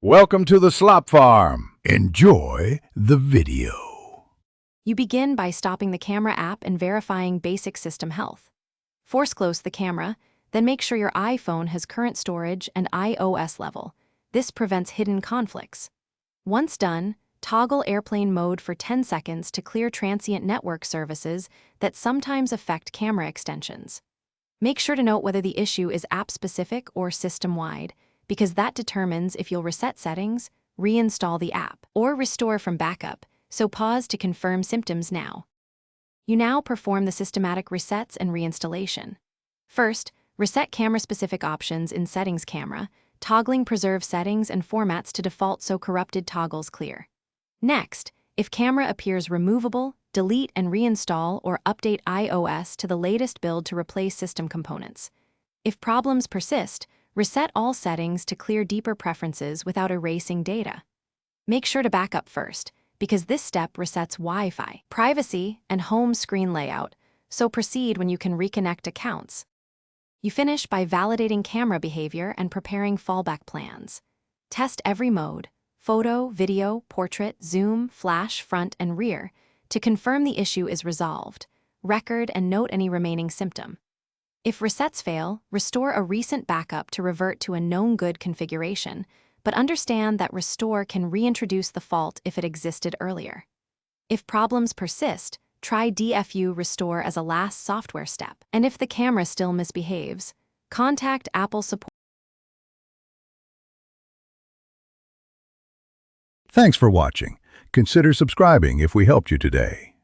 Welcome to the Slop Farm. Enjoy the video. You begin by stopping the camera app and verifying basic system health. Force close the camera, then make sure your iPhone has current storage and iOS level. This prevents hidden conflicts. Once done, toggle airplane mode for 10 seconds to clear transient network services that sometimes affect camera extensions. Make sure to note whether the issue is app-specific or system-wide, because that determines if you'll reset settings, reinstall the app, or restore from backup, so pause to confirm symptoms now. You now perform the systematic resets and reinstallation. First, reset camera-specific options in Settings Camera, toggling preserve settings and formats to default so corrupted toggles clear. Next, if camera appears removable, delete and reinstall or update iOS to the latest build to replace system components. If problems persist, reset all settings to clear deeper preferences without erasing data. Make sure to back up first, because this step resets Wi-Fi, privacy, and home screen layout, so proceed when you can reconnect accounts. You finish by validating camera behavior and preparing fallback plans. Test every mode, photo, video, portrait, zoom, flash, front, and rear, to confirm the issue is resolved. Record and note any remaining symptom. If resets fail, restore a recent backup to revert to a known good configuration, but understand that restore can reintroduce the fault if it existed earlier. If problems persist, try DFU restore as a last software step, and if the camera still misbehaves, contact Apple support. Thanks for watching. Consider subscribing if we helped you today.